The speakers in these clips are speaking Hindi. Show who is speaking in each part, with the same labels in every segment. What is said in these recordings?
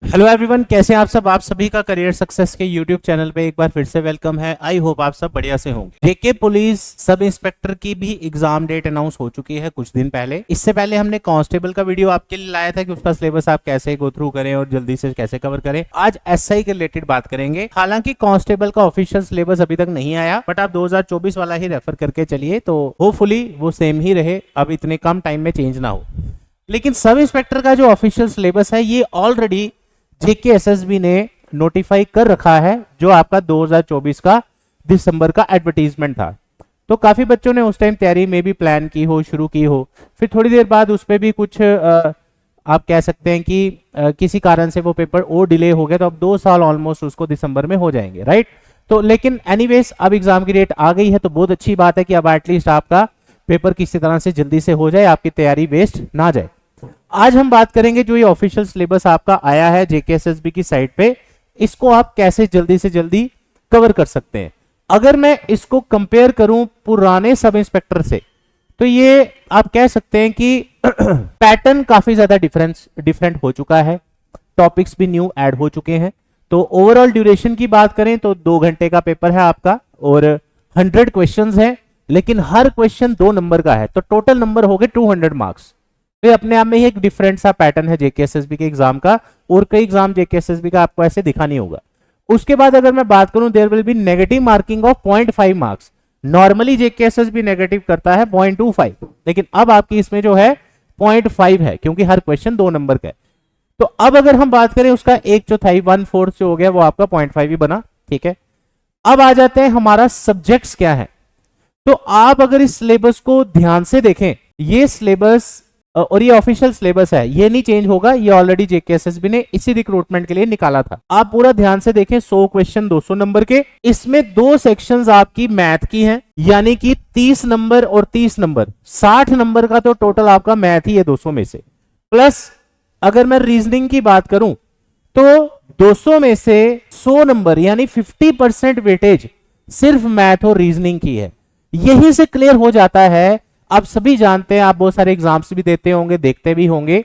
Speaker 1: हेलो एवरीवन, कैसे हैं आप सब। आप सभी का करियर सक्सेस के यूट्यूब चैनल पे एक बार फिर से वेलकम है। आई होप आप सब बढ़िया से होंगे। जेके पुलिस सब इंस्पेक्टर की भी एग्जाम डेट अनाउंस हो चुकी है कुछ दिन पहले। इससे पहले हमने कांस्टेबल का वीडियो आपके लिए लाया था कि उसका सिलेबस आप कैसे गो थ्रू करें और जल्दी से कैसे कवर करें। आज एसआई के रिलेटेड बात करेंगे। हालांकि कांस्टेबल का ऑफिशियल सिलेबस अभी तक नहीं आया, बट आप 2024 वाला ही रेफर करके चलिए, तो होपफुली वो सेम ही रहे, अब इतने कम टाइम में चेंज ना हो। लेकिन सब इंस्पेक्टर का जो ऑफिशियल सिलेबस है ये ऑलरेडी जेके एसएसबी ने नोटिफाई कर रखा है, जो आपका 2024 का दिसंबर का एडवर्टीजमेंट था। तो काफी बच्चों ने उस टाइम तैयारी में भी प्लान की हो, शुरू की हो, फिर थोड़ी देर बाद उस पर भी कुछ आप कह सकते हैं कि किसी कारण से वो पेपर और डिले हो गया, तो अब 2 साल ऑलमोस्ट उसको दिसंबर में हो जाएंगे, राइट। तो लेकिन एनीवेज अब एग्जाम की डेट आ गई है, तो बहुत अच्छी बात है कि अब एटलीस्ट आपका पेपर किसी तरह से जल्दी से हो जाए, आपकी तैयारी वेस्ट ना जाए। आज हम बात करेंगे जो ये ऑफिशियल सिलेबस आपका आया है जेकेएसएसबी की साइट पे, इसको आप कैसे जल्दी से जल्दी कवर कर सकते हैं। अगर मैं इसको कंपेयर करूं पुराने सब इंस्पेक्टर से, तो ये आप कह सकते हैं कि पैटर्न काफी ज्यादा डिफरेंट हो चुका है, टॉपिक्स भी न्यू ऐड हो चुके हैं। तो ओवरऑल ड्यूरेशन की बात करें तो 2 घंटे का पेपर है आपका और 100 क्वेश्चंस है, लेकिन हर क्वेश्चन 2 नंबर का है, तो टोटल नंबर हो गए 200 मार्क्स। तो अपने आप में ही एक डिफरेंट सा पैटर्न है जेकेएसएसबी के एग्जाम का, और कई एग्जाम जेकेएसएसबी का आपको ऐसे दिखा नहीं होगा। उसके बाद अगर मैं बात करूं, there will be negative marking of 0.5 marks. Normally JKSSB negative करता है 0.25, लेकिन अब आपकी इसमें जो है 0.5 है, क्योंकि हर क्वेश्चन 2 नंबर का है। तो अब अगर हम बात करें उसका 1/4 1/4 जो हो गया वो आपका 0.5 ही बना, ठीक है। अब आ जाते हैं हमारा सब्जेक्ट्स क्या है। तो आप अगर इस सिलेबस को ध्यान से देखें, ये सिलेबस और ये ऑफिशियल सिलेबस है, ये नहीं चेंज होगा, ये ऑलरेडी जेकेएसएसबी ने इसी रिक्रूटमेंट के लिए निकाला था। आप पूरा ध्यान से देखें, 100 क्वेश्चन 200 नंबर के, इसमें 2 सेक्शंस आपकी मैथ की हैं, यानी कि 30 नंबर और 30 नंबर, 60 नंबर का तो टोटल आपका मैथ ही है 200 में से। प्लस अगर मैं रीजनिंग की बात करूं तो 200 में से 100 नंबर यानी 50% वेटेज सिर्फ मैथ और रीजनिंग की है। यहीं से क्लियर हो जाता है, आप सभी जानते हैं, आप बहुत सारे एग्जाम्स भी देते होंगे, देखते भी होंगे,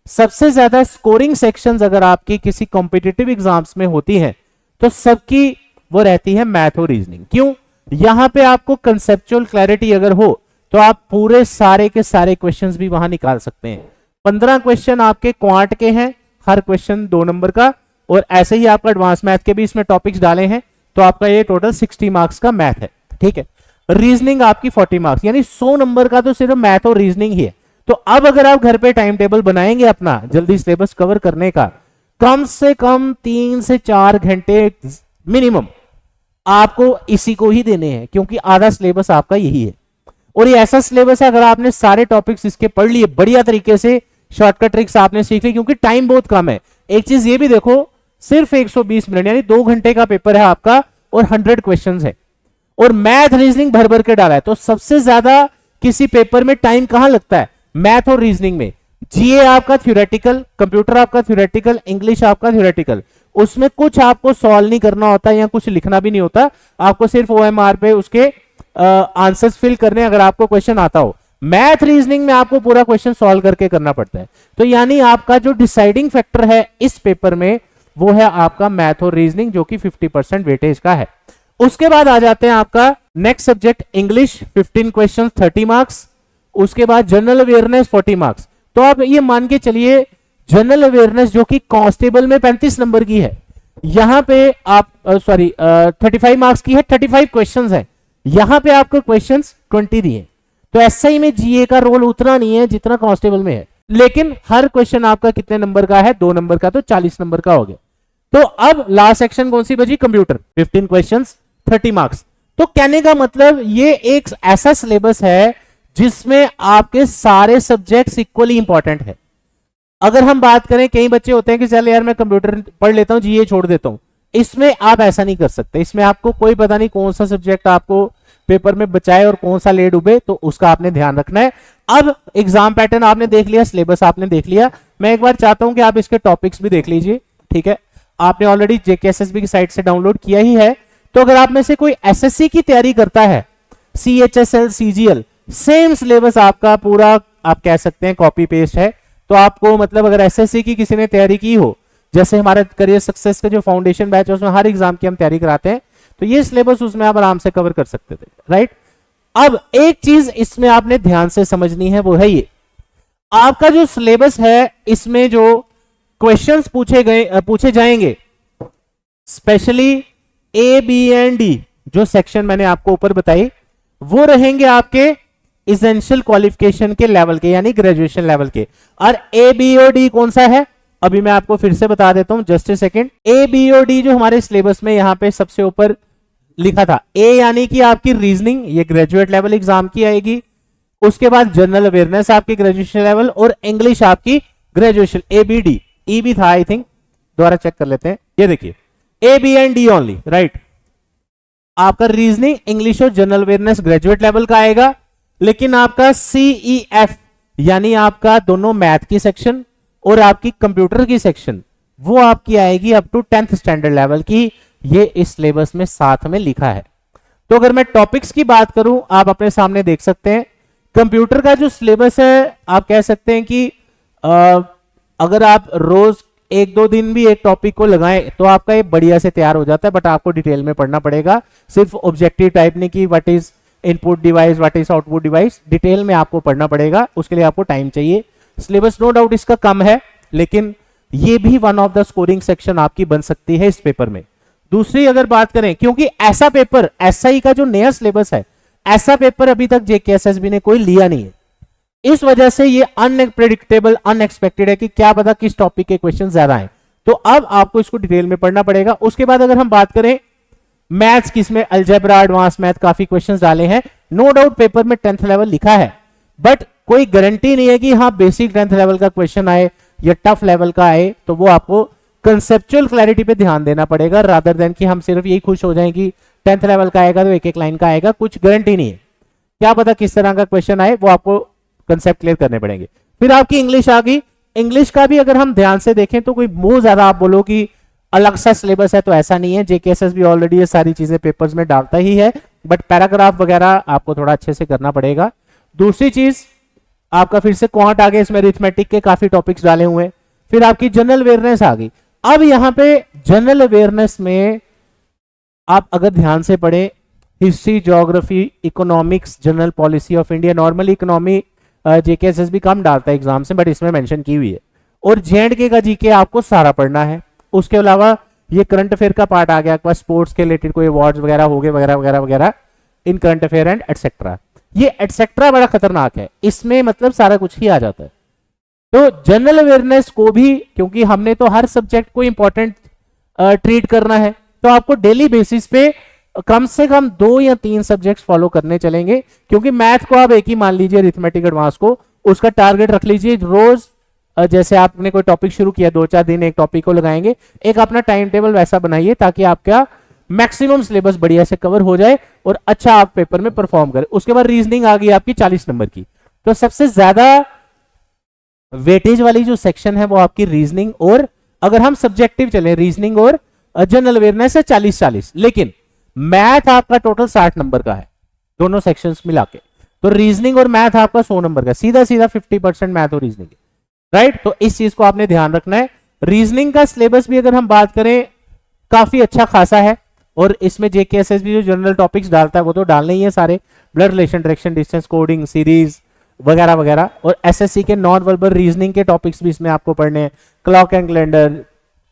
Speaker 1: सबसे ज्यादा स्कोरिंग सेक्शंस अगर आपकी किसी कॉम्पिटिटिव एग्जाम्स में होती हैं तो सबकी वो रहती है मैथ और रीजनिंग। क्यों? यहां पे आपको कंसेप्चुअल क्लैरिटी अगर हो तो आप पूरे सारे के सारे क्वेश्चंस भी वहां निकाल सकते हैं। 15 क्वेश्चन आपके क्वांट के हैं, हर क्वेश्चन 2 नंबर का, और ऐसे ही आपका एडवांस मैथ के भी इसमें टॉपिक्स डाले हैं, तो आपका ये टोटल 60 मार्क्स का मैथ है, ठीक है। रीजनिंग आपकी 40 मार्क्स, यानी 100 नंबर का तो सिर्फ मैथ और रीजनिंग ही है। तो अब अगर आप घर पे टाइम टेबल बनाएंगे अपना जल्दी सिलेबस कवर करने का, कम से कम 3 से 4 घंटे मिनिमम आपको इसी को ही देने हैं, क्योंकि आधा सिलेबस आपका यही है। और ये ऐसा सिलेबस है, अगर आपने सारे टॉपिक्स इसके पढ़ लिए बढ़िया तरीके से, शॉर्टकट ट्रिक्स आपने सीख ली, क्योंकि टाइम बहुत कम है। एक चीज ये भी देखो, सिर्फ 120 मिनट यानी 2 घंटे का पेपर है आपका, और 100 क्वेश्चन है, और मैथ रीजनिंग भर भर के डाला है। तो सबसे ज्यादा किसी पेपर में टाइम कहां लगता है? मैथ और रीजनिंग में। जीए आपका थ्योरेटिकल, कंप्यूटर आपका थ्योरेटिकल, इंग्लिश आपका थ्योरेटिकल, उसमें कुछ आपको सॉल्व नहीं करना होता या कुछ लिखना भी नहीं होता, आपको सिर्फ ओएमआर पे उसके आंसर्स फिल करने, अगर आपको क्वेश्चन आता हो। मैथ रीजनिंग में आपको पूरा क्वेश्चन सॉल्व करके करना पड़ता है। तो यानी आपका जो डिसाइडिंग फैक्टर है इस पेपर में वो है आपका मैथ और रीजनिंग, जो कि 50% वेटेज का है। उसके बाद आ जाते हैं आपका next subject English, 15 question 30 marks. उसके बाद जनरल अवेयरनेस 40 मार्क्स। तो आप ये मान के चलिए जनरल अवेयरनेस जो कि कांस्टेबल में 35 नंबर की है, यहां पे आप 35 मार्क्स की है, 35 क्वेश्चंस है, यहां पे आपको क्वेश्चंस 20 दिए। तो एसआई में जीए का रोल उतना नहीं है जितना कांस्टेबल में है, लेकिन हर क्वेश्चन आपका कितने नंबर का है? 2 नंबर का, तो 40 नंबर का हो गया। तो अब लास्ट सेक्शन कौन सी बची? Computer, 15 questions 30 marks. तो कहने का मतलब ये एक ऐसा सिलेबस है जिसमें आपके सारे सब्जेक्ट्स इक्वली इंपॉर्टेंट है। अगर हम बात करें, कई बच्चे होते हैं कि चल यार मैं कंप्यूटर पढ़ लेता हूं, जीए छोड़ देता हूं, इसमें आप ऐसा नहीं कर सकते। इसमें आपको कोई पता नहीं कौन सा सब्जेक्ट आपको पेपर में बचाए और कौन सा ले डूबे, तो उसका आपने ध्यान रखना है। अब एग्जाम पैटर्न आपने देख लिया, सिलेबस आपने देख लिया, मैं एक बार चाहता हूं कि आप इसके टॉपिक्स भी देख लीजिए, ठीक है। आपने ऑलरेडी जेकेएसएसबी की साइट से डाउनलोड किया ही है, तो अगर आप में से कोई एसएससी की तैयारी करता है, सीएचएसएल, सीजीएल, सेम सिलेबस आपका पूरा आप कह सकते हैं कॉपी पेस्ट है। तो आपको मतलब अगर एसएससी की किसी ने तैयारी की हो, जैसे हमारा करियर सक्सेस का जो फाउंडेशन बैच है उसमें हर एग्जाम की हम तैयारी कराते हैं, तो ये सिलेबस उसमें आप आराम से कवर कर सकते थे, राइट। अब एक चीज इसमें आपने ध्यान से समझनी है, वो है ये, आपका जो सिलेबस है इसमें जो क्वेश्चंस पूछे जाएंगे, specially A B and D जो सेक्शन मैंने आपको ऊपर बताई, वो रहेंगे आपके एसेंशियल क्वालिफिकेशन के लेवल के, यानी ग्रेजुएशन लेवल के। और ए बी और डी कौन सा है, अभी मैं आपको फिर से बता देता हूं, just a second. A B और डी जो हमारे सिलेबस में यहां पे सबसे ऊपर लिखा था, ए यानी कि आपकी रीजनिंग, ये ग्रेजुएट लेवल एग्जाम की आएगी। उसके बाद जनरल अवेयरनेस आपकी ग्रेजुएशन लेवल, और इंग्लिश आपकी ग्रेजुएशन, ए बी डी, ई भी था आई थिंक, दोबारा चेक कर लेते हैं। ये देखिए A B and D only, right. आपका रीजनिंग, इंग्लिश और जनरल अवेयरनेस ग्रेजुएट लेवल का आएगा, लेकिन आपका CEF यानी आपका दोनों मैथ की सेक्शन और आपकी कंप्यूटर की सेक्शन, वो आपकी आएगी up to 10th standard level की। ये इस सिलेबस में साथ में लिखा है। तो अगर मैं टॉपिक्स की बात करूं, आप अपने सामने देख सकते हैं, कंप्यूटर का जो सिलेबस है आप कह सकते हैं कि अगर आप रोज 1-2 दिन भी एक टॉपिक को लगाएं तो आपका ये बढ़िया से तैयार हो जाता है, बट आपको डिटेल में पढ़ना पड़ेगा। सिर्फ ऑब्जेक्टिव टाइप नहीं कि what is input device, what is output device, detail में आपको पढ़ना पड़ेगा, उसके लिए आपको टाइम चाहिए। सिलेबस नो डाउट इसका कम है, लेकिन ये भी one of the scoring section आपकी बन सकती है इस पेपर में। दूसरी अगर बात करें, क्योंकि ऐसा पेपर, एसआई का जो नया सिलेबस है, ऐसा पेपर अभी तक जेकेएसएसबी ने कोई लिया नहीं है, इस वजह से ये अनप्रेडिक्टेबल, अनएक्सपेक्टेड है कि क्या पता किस टॉपिक के क्वेश्चन ज्यादा हैं। तो अब आपको इसको डिटेल में पढ़ना पड़ेगा। उसके बाद अगर हम बात करें मैथ्स की, इसमें अलजेब्रा, एडवांस मैथ काफी क्वेश्चंस डाले हैं। नो डाउट पेपर में 10th लेवल लिखा है, बट कोई गारंटी नहीं है कि हाँ बेसिक 10th लेवल का क्वेश्चन आए या टफ लेवल का आए। तो वो आपको कंसेप्चुअल क्लैरिटी पे ध्यान देना पड़ेगा, रादर देन कि हम सिर्फ यही खुश हो जाएं कि 10th लेवल का आएगा तो एक लाइन का आएगा, कुछ गारंटी नहीं है, क्या पता किस तरह का क्वेश्चन आए, वो आपको कंसेप्ट क्लियर करने पड़ेंगे। फिर आपकी इंग्लिश आ गई। इंग्लिश का भी अगर हम ध्यान से देखें तो कोई बहुत ज्यादा आप बोलो कि अलग सा सिलेबस है, तो ऐसा नहीं है। जेकेएसएसबी ऑलरेडी ये सारी चीजें पेपर्स में डालता ही है, बट पैराग्राफ वगैरह आपको थोड़ा अच्छे से करना पड़ेगा। दूसरी चीज आपका फिर से क्वांट आ गया, इसमें अरिथमेटिक के काफी टॉपिक्स डाले हुए हैं। फिर आपकी जनरल अवेयरनेस आ गई। अब यहां पे जनरल अवेयरनेस में आप अगर ध्यान से पढ़े, history, geography, economics, general policy of India, normally economy JKSSB कम डालता है एग्जाम से, बट इसमें मेंशन की हुई है। और जेएंडके का जीके आपको सारा पढ़ना है। उसके अलावा ये करंट अफेयर का पार्ट आ गया, स्पोर्ट्स के रिलेटेड कोई अवार्ड्स वगैरह हो गए, वगैरह वगैरह वगैरह, इन करंट अफेयर एंड एटसेट्रा। ये एटसेट्रा बड़ा खतरनाक है, इसमें मतलब सारा कुछ ही आ जाता है। तो जनरल अवेयरनेस को भी, क्योंकि हमने तो हर सब्जेक्ट को इंपॉर्टेंट ट्रीट करना है, तो आपको डेली बेसिस पे कम से कम 2 या 3 सब्जेक्ट्स फॉलो करने चलेंगे। क्योंकि मैथ को आप एक ही मान लीजिए, अरिथमेटिक एडवांस को उसका टारगेट रख लीजिए रोज, जैसे आपने कोई टॉपिक शुरू किया 2-4 दिन एक टॉपिक को लगाएंगे, एक अपना टाइम टेबल वैसा बनाइए ताकि आपका मैक्सिमम सिलेबस बढ़िया से कवर हो जाए और अच्छा आप पेपर में परफॉर्म करें। उसके बाद रीजनिंग आ गई आपकी 40 नंबर की। तो सबसे ज्यादा वेटेज वाली जो सेक्शन है वो आपकी रीजनिंग, और अगर हम सब्जेक्टिव चले रीजनिंग और जनरल अवेयरनेस है 40-40, लेकिन मैथ आपका टोटल 60 नंबर का है दोनों सेक्शंस मिला के। तो रीजनिंग और मैथ आपका 100 नंबर का, सीधा सीधा 50% मैथ और रीजनिंग, राइट। तो इस चीज को आपने ध्यान रखना है। रीजनिंग का सिलेबस भी अगर हम बात करें काफी अच्छा खासा है, और इसमें जेकेएसएसबी जो जनरल टॉपिक्स डालता है वो तो डालने ही है सारे, blood relation, direction, distance, coding, series वगैरह वगैरह। और एसएससी के नॉन वर्बल रीजनिंग के टॉपिक्स भी इसमें आपको पढ़ने हैं, क्लॉक एंड कैलेंडर,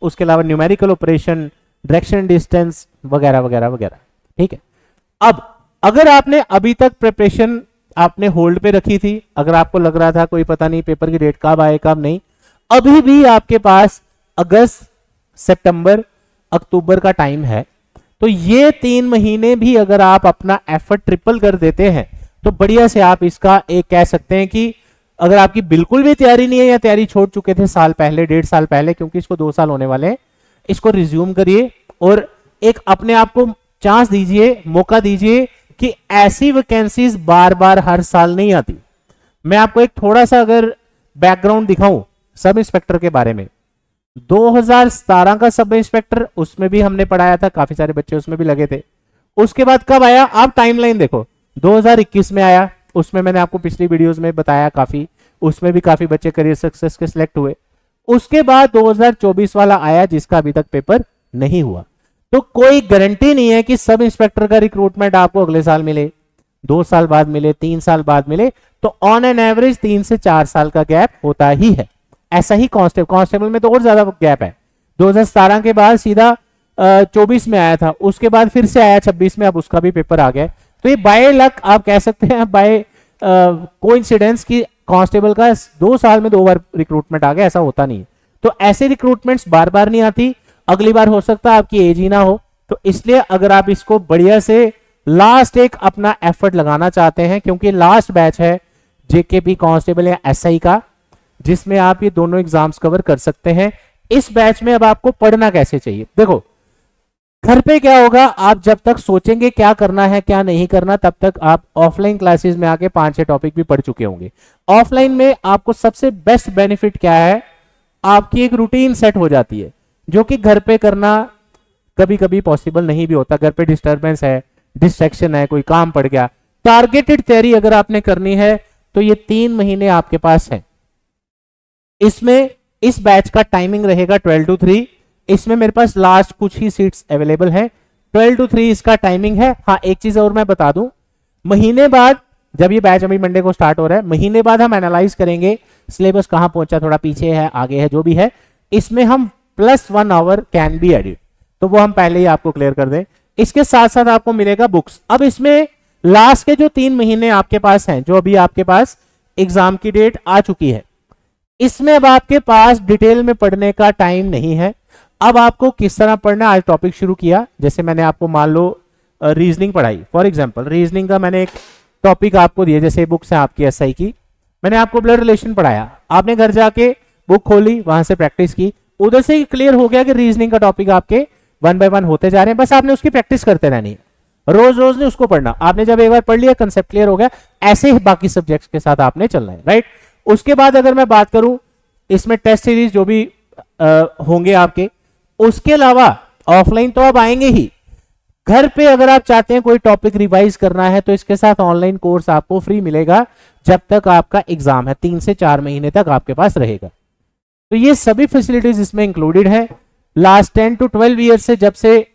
Speaker 1: उसके अलावा न्यूमेरिकल ऑपरेशन, डायरेक्शन, डिस्टेंस वगैरह वगैरह वगैरह, ठीक है। अब अगर आपने अभी तक प्रिपरेशन आपने होल्ड पे रखी थी, अगर आपको लग रहा था कोई पता नहीं पेपर की डेट कब आए कब नहीं, अभी भी आपके पास अगस्त, सितंबर, अक्टूबर का टाइम है। तो ये 3 महीने भी अगर आप अपना एफर्ट ट्रिपल कर देते हैं तो बढ़िया से आप इसका एक कह सकते हैं कि अगर आपकी बिल्कुल भी तैयारी नहीं है या तैयारी छोड़ चुके थे साल पहले, 1.5 साल पहले, क्योंकि इसको 2 साल होने वाले हैं, इसको रिज्यूम करिए और एक अपने आप को चांस दीजिए, मौका दीजिए कि ऐसी वैकेंसीज बार बार हर साल नहीं आती। मैं आपको एक थोड़ा सा अगर बैकग्राउंड दिखाऊं सब इंस्पेक्टर के बारे में, 2017 का सब इंस्पेक्टर, उसमें भी हमने पढ़ाया था, काफी सारे बच्चे उसमें भी लगे थे। उसके बाद कब आया, आप टाइमलाइन देखो, 2021 में आया, उसमें मैंने आपको पिछली वीडियोस में बताया काफी, उसमें भी काफी बच्चे करियर सक्सेस के सिलेक्ट हुए। उसके बाद 2024 वाला आया जिसका अभी तक पेपर नहीं हुआ। तो कोई गारंटी नहीं है कि सब इंस्पेक्टर का रिक्रूटमेंट आपको अगले साल मिले, 2 साल बाद मिले, 3 साल बाद मिले। तो ऑन एन एवरेज 3 से 4 साल का गैप होता ही है। ऐसा ही कांस्टेबल में तो और ज्यादा गैप है। 2017 के बाद सीधा 24 में आया था, उसके बाद फिर से आया 26 में, अब उसका भी पेपर आ गया। तो ये बाय लक आप कह सकते हैं, बाय कोइंसिडेंस की कांस्टेबल का 2 साल में 2 बार रिक्रूटमेंट आ गया, ऐसा होता नहीं। तो ऐसे रिक्रूटमेंट्स बार बार नहीं आती, अगली बार हो सकता है आपकी एज ही ना हो। तो इसलिए अगर आप इसको बढ़िया से लास्ट एक अपना एफर्ट लगाना चाहते हैं, क्योंकि लास्ट बैच है जेकेपी कांस्टेबल या एसआई का, जिसमें आप ये दोनों एग्जाम्स कवर कर सकते हैं। इस बैच में अब आपको पढ़ना कैसे चाहिए, देखो घर पे क्या होगा, आप जब तक सोचेंगे क्या करना है क्या नहीं करना, तब तक आप ऑफलाइन क्लासेस में आके 5-6 टॉपिक भी पढ़ चुके होंगे। ऑफलाइन में आपको सबसे बेस्ट बेनिफिट क्या है, आपकी एक रूटीन सेट हो जाती है, जो कि घर पे करना कभी कभी पॉसिबल नहीं भी होता। घर पे डिस्टर्बेंस है, डिस्ट्रैक्शन है, कोई काम पड़ गया। टारगेटेड तैयारी अगर आपने करनी है तो ये 3 महीने आपके पास है। इसमें इस बैच का टाइमिंग रहेगा 12 to 3। इसमें मेरे पास लास्ट कुछ ही सीट्स अवेलेबल है, 12 to 3 इसका टाइमिंग है। हाँ, एक चीज और मैं बता दूं, महीने बाद जब ये बैच अभी मंडे को स्टार्ट हो रहा है, महीने बाद हम एनालाइज करेंगे सिलेबस कहां पहुंचा, थोड़ा पीछे है, आगे है, जो भी है। इसमें हम +1 आवर कैन बी एडिड, तो वो हम पहले ही आपको क्लियर कर दें। इसके साथ साथ आपको मिलेगा बुक्स। अब इसमें लास्ट के जो 3 महीने आपके पास हैं, जो अभी आपके पास एग्जाम की डेट आ चुकी है, इसमें अब आपके पास डिटेल में पढ़ने का टाइम नहीं है। अब आपको किस तरह पढ़ना, आज टॉपिक शुरू किया, जैसे मैंने आपको मान लो रीजनिंग पढ़ाई, फॉर एग्जांपल रीजनिंग का मैंने एक टॉपिक आपको दिया, जैसे बुक्स है आपकी एसआई की, मैंने आपको ब्लड रिलेशन पढ़ाया, आपने घर जाके बुक खोली, वहां से प्रैक्टिस की, उधर से क्लियर हो गया कि रीजनिंग का टॉपिक आपके 1 by 1 होते जा रहे हैं। बस आपने उसकी प्रैक्टिस करते रहनी है, रोज रोज नहीं उसको पढ़ना। आपने जब एक बार पढ़ लिया, कंसेप्ट क्लियर हो गया, ऐसे ही बाकी सब्जेक्ट्स के साथ आपने चलना है, राइट। उसके बाद अगर मैं बात करूं, इसमें टेस्ट सीरीज जो भी होंगे आपके, उसके अलावा ऑफलाइन तो अब आएंगे ही। घर पे अगर आप चाहते हैं कोई टॉपिक रिवाइज करना है, तो इसके साथ ऑनलाइन कोर्स आपको फ्री मिलेगा जब तक आपका एग्जाम है, 3 से 4 महीने तक आपके पास रहेगा। तो ये सभी फैसिलिटीज इसमें इंक्लूडेड है। लास्ट 10 to 12 ईयर से, जब से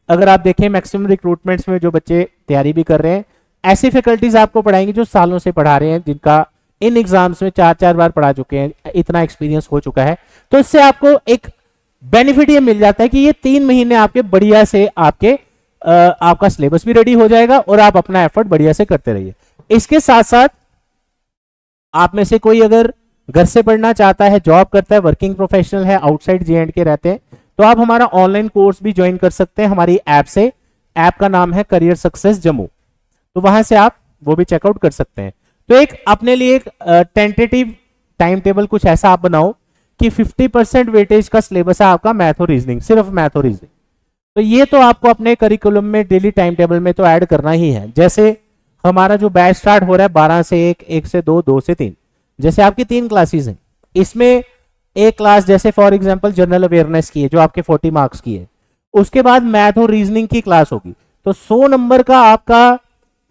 Speaker 1: अगर आप देखें मैक्सिमम रिक्रूटमेंट्स में जो बच्चे तैयारी भी कर रहे हैं, ऐसी फैकल्टीज आपको पढ़ाएंगे जो सालों से पढ़ा रहे हैं, जिनका इन एग्जाम्स में 4-4 बार पढ़ा चुके हैं, इतना एक्सपीरियंस हो चुका है। तो इससे आपको एक बेनिफिट ये मिल जाता है कि ये 3 महीने आपके बढ़िया से आपका सिलेबस भी रेडी हो जाएगा और आप अपना एफर्ट बढ़िया से करते रहिए। इसके साथ साथ आप में से कोई अगर घर से पढ़ना चाहता है, जॉब करता है, वर्किंग प्रोफेशनल है, आउटसाइड J&K रहते हैं, तो आप हमारा ऑनलाइन कोर्स भी ज्वाइन कर सकते हैं हमारी ऐप से। ऐप का नाम है करियर सक्सेस जम्मू, तो वहां से आप वो भी चेकआउट कर सकते हैं। तो एक अपने लिए एक टेंटेटिव टाइम टेबल कुछ ऐसा आप बनाओ कि 50% वेटेज का सिलेबस है आपका मैथ और रीजनिंग, सिर्फ मैथ और रीजनिंग। तो ये तो आपको अपने करिकुलम में डेली टाइम टेबल में तो ऐड करना ही है। जैसे हमारा जो बैच स्टार्ट हो रहा है 12 से 1, 1 से 2, 2 से 3, जैसे आपकी 3 क्लासेस हैं, इसमें एक क्लास जैसे फॉर एग्जांपल जनरल अवेयरनेस की है जो आपके 40 मार्क्स की है, उसके बाद मैथ और रीजनिंग की क्लास होगी, तो 100 नंबर का आपका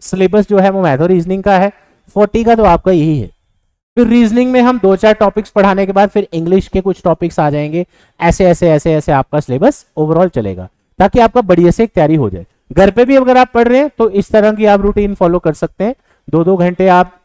Speaker 1: सिलेबस जो है वो मैथ और रीजनिंग का है, 40 का तो आपका यही है। फिर रीजनिंग में हम 2-4 टॉपिक्स पढ़ाने के बाद फिर इंग्लिश के कुछ टॉपिक्स आ जाएंगे, ऐसे ऐसे ऐसे ऐसे आपका सिलेबस ओवरऑल चलेगा, ताकि आपका बढ़िया से एक तैयारी हो जाए। घर पे भी अगर आप पढ़ रहे हैं तो इस तरह की आप रूटीन फॉलो कर सकते हैं। 2-2 घंटे आप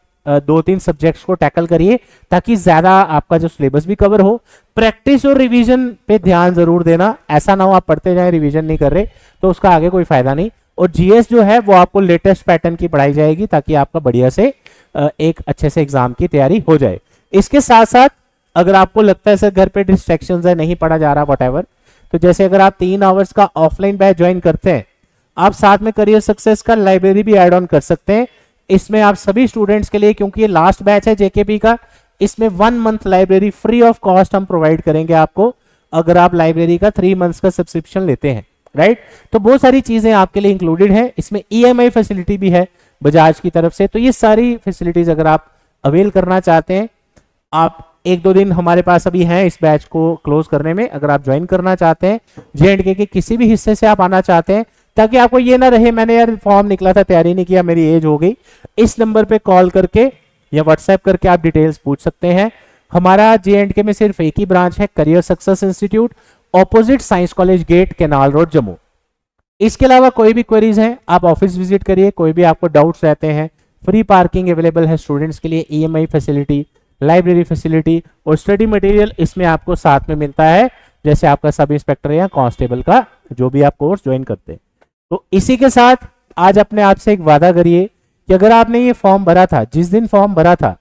Speaker 1: 2-3 सब्जेक्ट्स को टैकल करिए, ताकि ज्यादा आपका जो सिलेबस भी कवर हो। प्रैक्टिस और रिवीजन पे ध्यान जरूर देना, ऐसा ना हो आप पढ़ते जाए रिवीजन नहीं कर रहे, तो उसका आगे कोई फायदा नहीं। और जीएस जो है वो आपको लेटेस्ट पैटर्न की पढ़ाई जाएगी, ताकि आपका बढ़िया से एक अच्छे से एग्जाम की तैयारी हो जाए। इसके साथ साथ अगर आपको लगता है सर घर पे डिस्ट्रैक्शंस है, नहीं पढ़ा जा रहा व्हाटएवर, तो जैसे अगर आप 3 आवर्स का ऑफलाइन बैच ज्वाइन करते हैं, आप साथ में करियर सक्सेस का लाइब्रेरी भी ऐड ऑन कर सकते हैं। इसमें आप सभी स्टूडेंट्स के लिए, क्योंकि ये लास्ट बैच है जेकेपी का, इसमें 1 month library free of cost हम प्रोवाइड करेंगे आपको, अगर आप लाइब्रेरी का 3 मंथ्स का सब्सक्रिप्शन लेते हैं, राइट। तो बहुत सारी चीजें आपके लिए इंक्लूडेड है। इसमें EMI फैसिलिटी भी है बजाज की तरफ से। तो ये सारी फैसिलिटीज अगर आप अवेल करना चाहते हैं, आप 1-2 दिन हमारे पास अभी हैं इस बैच को क्लोज करने में, अगर आप ज्वाइन करना चाहते हैं, J&K के किसी भी हिस्से से आप आना चाहते हैं, ताकि आपको ये ना रहे मैंने यार फॉर्म निकला था तैयारी नहीं किया, मेरी एज हो गई, इस नंबर पे कॉल करके या व्हाट्सएप करके आप डिटेल्स पूछ सकते हैं। हमारा JNK में सिर्फ एक ही ब्रांच है, career success institute, opposite science college gate, canal road, Jammu. इसके अलावा कोई भी क्वेरीज हैं आप ऑफिस विजिट करिए, कोई भी आपको डाउट्स रहते हैं। फ्री पार्किंग अवेलेबल है स्टूडेंट्स के लिए, EMI फैसिलिटी, लाइब्रेरी फैसिलिटी और स्टडी मटेरियल इसमें आपको साथ में मिलता है, जैसे आपका सब इंस्पेक्टर या कांस्टेबल का जो भी आप कोर्स ज्वाइन करते हैं। तो इसी के साथ आज अपने आप से एक वादा करिए कि अगर आपने ये फॉर्म भरा था, जिस दिन फॉर्म भरा था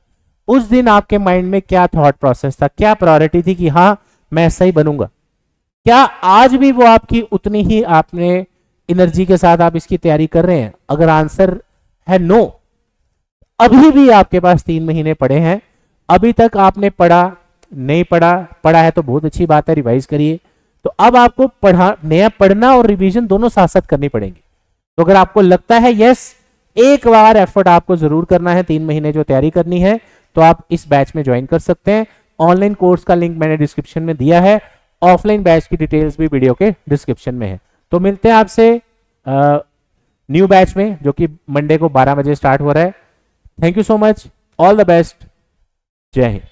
Speaker 1: उस दिन आपके माइंड में क्या थॉट प्रोसेस था, क्या प्रायोरिटी थी कि हाँ मैं ऐसा ही बनूंगा? क्या आज भी वो आपकी उतनी ही आपने एनर्जी के साथ आप इसकी तैयारी कर रहे हैं? अगर आंसर है नो, अभी भी आपके पास 3 महीने पड़े हैं, अभी तक आपने पढ़ा नहीं पढ़ा है तो बहुत अच्छी बात है, रिवाइज करिए। तो अब आपको नया पढ़ना और रिवीजन दोनों साथ साथ करनी पड़ेंगी। तो अगर आपको लगता है यस एक बार एफर्ट आपको जरूर करना है, 3 महीने जो तैयारी करनी है, तो आप इस बैच में ज्वाइन कर सकते हैं। ऑनलाइन कोर्स का लिंक मैंने डिस्क्रिप्शन में दिया है, ऑफलाइन बैच की डिटेल्स भी वीडियो के डिस्क्रिप्शन में है। तो मिलते हैं आपसे न्यू बैच में जो कि मंडे को 12 बजे स्टार्ट हो रहा है। Thank you so much, all the best, जय हिंद।